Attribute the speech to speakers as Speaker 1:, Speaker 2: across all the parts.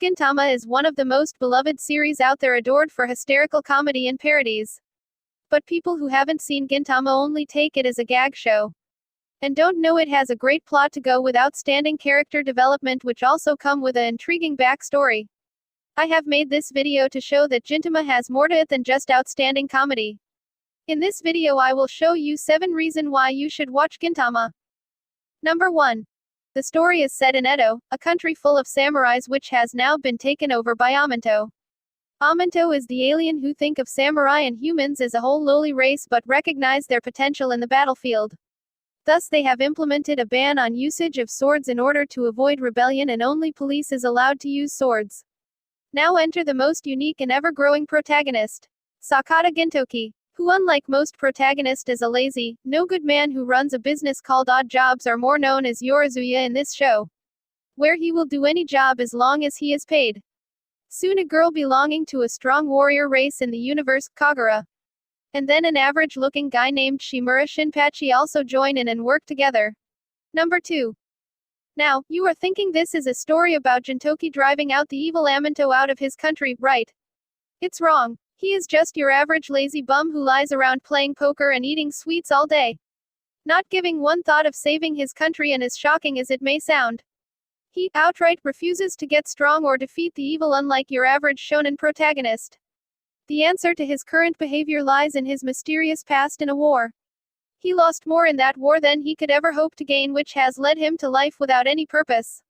Speaker 1: Gintama is one of the most beloved series out there, adored for hysterical comedy and parodies. But people who haven't seen Gintama only take it as a gag show. And don't know it has a great plot to go with outstanding character development, which also come with an intriguing backstory. I have made this video to show that Gintama has more to it than just outstanding comedy. In this video I will show you 7 reasons why you should watch Gintama. Number 1. The story is set in Edo, a country full of samurais which has now been taken over by Amanto. Amanto is the alien who think of samurai and humans as a whole lowly race but recognize their potential in the battlefield. Thus they have implemented a ban on usage of swords in order to avoid rebellion, and only police is allowed to use swords. Now enter the most unique and ever-growing protagonist, Sakata Gintoki, who unlike most protagonists is a lazy, no-good man who runs a business called Odd Jobs, or more known as Yorizuya in this show, where he will do any job as long as he is paid. Soon a girl belonging to a strong warrior race in the universe, Kagura, and then an average-looking guy named Shimura Shinpachi also join in and work together. Number 2. Now, you are thinking this is a story about Gintoki driving out the evil Amanto out of his country, right? It's wrong. He is just your average lazy bum who lies around playing poker and eating sweets all day, not giving one thought of saving his country, and as shocking as it may sound, he outright refuses to get strong or defeat the evil, unlike your average shonen protagonist. The answer to his current behavior lies in his mysterious past in a war. He lost more in that war than he could ever hope to gain, which has led him to life without any purpose,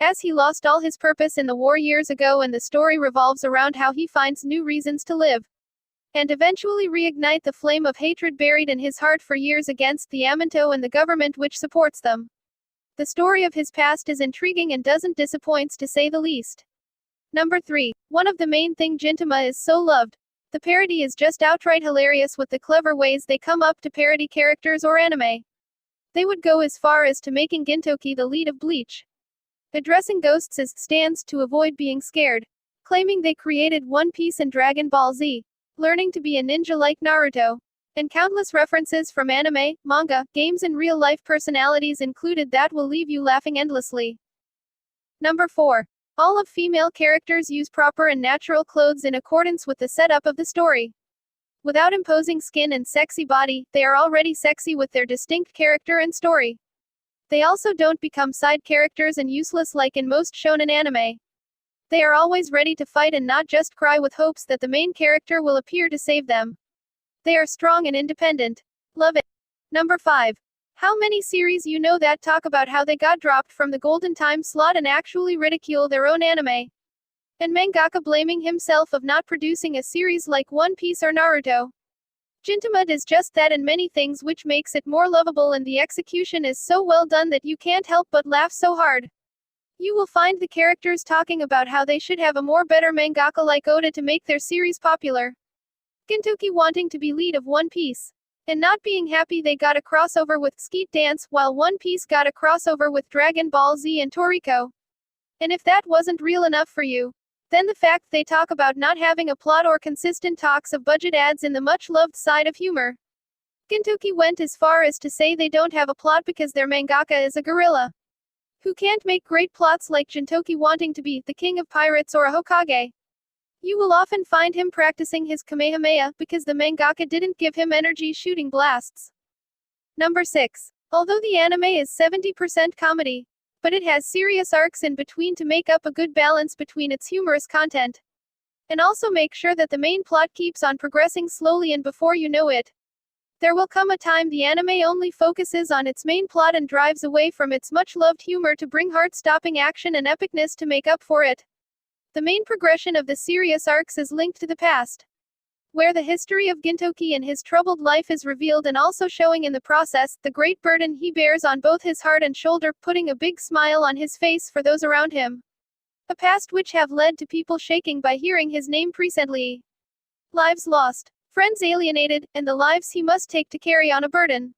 Speaker 1: as he lost all his purpose in the war years ago, and the story revolves around how he finds new reasons to live, and eventually reignite the flame of hatred buried in his heart for years against the Amanto and the government which supports them. The story of his past is intriguing and doesn't disappoint, to say the least. Number 3. One of the main thing Gintama is so loved. The parody is just outright hilarious with the clever ways they come up to parody characters or anime. They would go as far as to making Gintoki the lead of Bleach, addressing ghosts as stands to avoid being scared, claiming they created One Piece and Dragon Ball Z, learning to be a ninja like Naruto, and countless references from anime, manga, games and real-life personalities included that will leave you laughing endlessly. Number 4. All of female characters use proper and natural clothes in accordance with the setup of the story. Without imposing skin and sexy body, they are already sexy with their distinct character and story. They also don't become side characters and useless like in most shonen anime. They are always ready to fight and not just cry with hopes that the main character will appear to save them. They are strong and independent. Love it. Number 5. How many series you know that talk about how they got dropped from the golden time slot and actually ridicule their own anime? And mangaka blaming himself of not producing a series like One Piece or Naruto. Gintama does just that and many things, which makes it more lovable, and the execution is so well done that you can't help but laugh so hard. You will find the characters talking about how they should have a more better mangaka like Oda to make their series popular. Gintoki wanting to be lead of One Piece, and not being happy they got a crossover with Skeet Dance, while One Piece got a crossover with Dragon Ball Z and Toriko. And if that wasn't real enough for you, then the fact they talk about not having a plot or consistent talks of budget adds in the much-loved side of humor. Gintoki went as far as to say they don't have a plot because their mangaka is a gorilla who can't make great plots, like Gintoki wanting to be the king of pirates or a Hokage. You will often find him practicing his Kamehameha because the mangaka didn't give him energy shooting blasts. Number 6. Although the anime is 70% comedy, but it has serious arcs in between to make up a good balance between its humorous content, and also make sure that the main plot keeps on progressing slowly, and before you know it, there will come a time the anime only focuses on its main plot and drives away from its much-loved humor to bring heart-stopping action and epicness to make up for it. The main progression of the serious arcs is linked to the past, where the history of Gintoki and his troubled life is revealed, and also showing in the process the great burden he bears on both his heart and shoulder, putting a big smile on his face for those around him. A past which have led to people shaking by hearing his name presently. Lives lost, friends alienated, and the lives he must take to carry on a burden.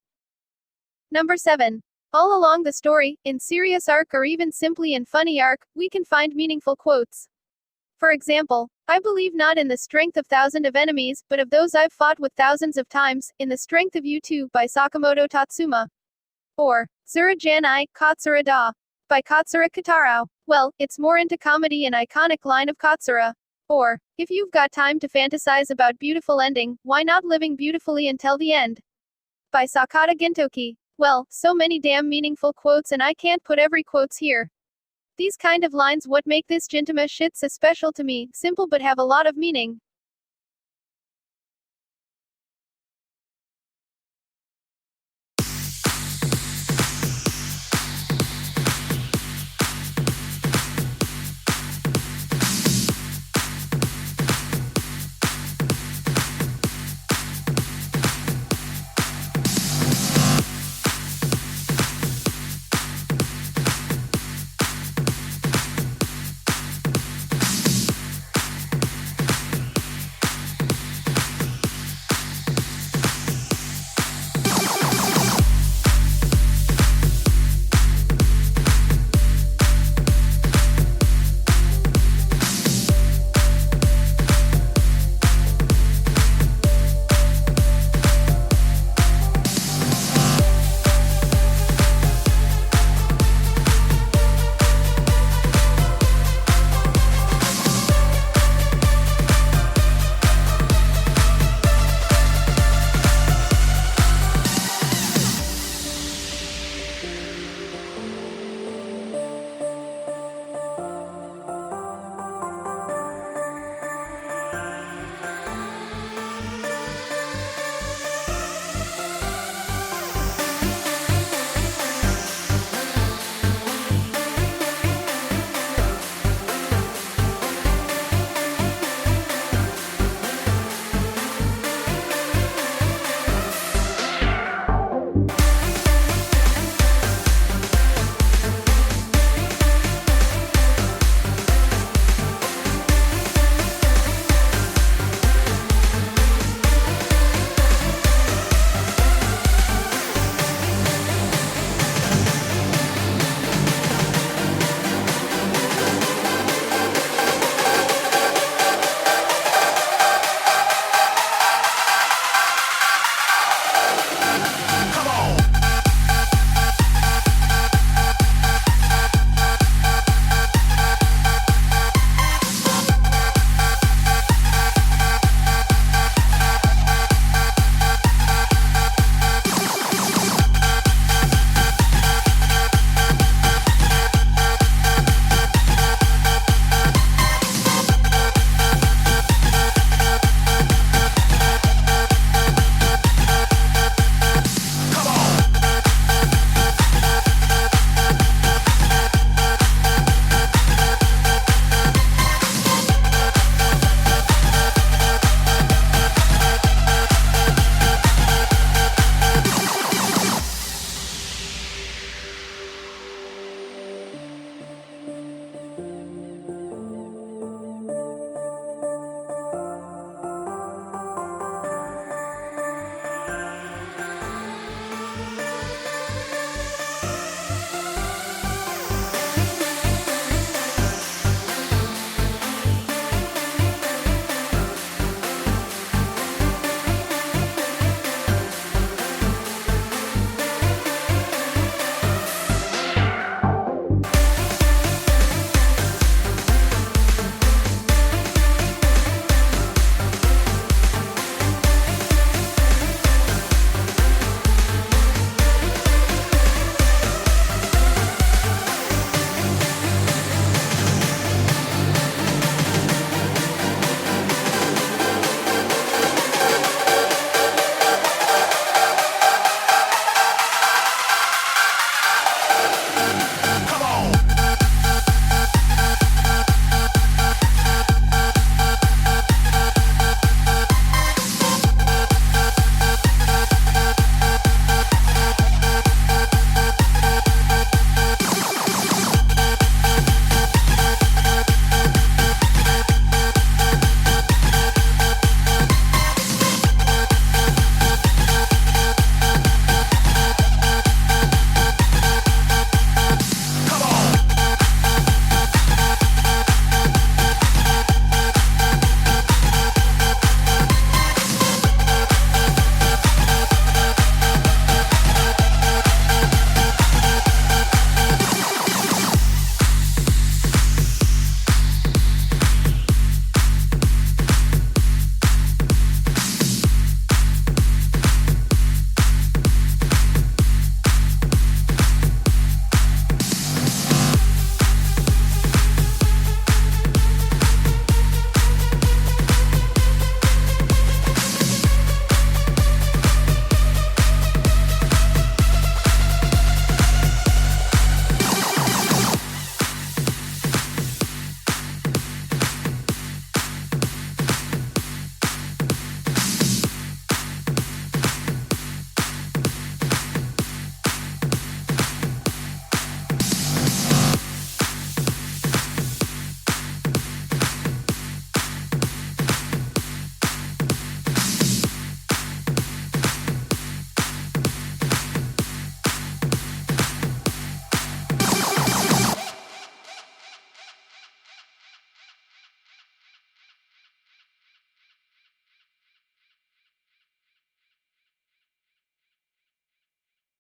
Speaker 1: Number 7. All along the story, in serious arc or even simply in funny arc, we can find meaningful quotes. For example, I believe not in the strength of thousands of enemies, but of those I've fought with thousands of times, in the strength of you too, by Sakamoto Tatsuma. Or, Zura Janai, Katsura da. By Katsura Kataro. Well, it's more into comedy and iconic line of Katsura. Or, if you've got time to fantasize about beautiful ending, why not living beautifully until the end? By Sakata Gintoki. Well, so many damn meaningful quotes and I can't put every quotes here. These kind of lines what make this Gintama shit so special to me, simple but have a lot of meaning.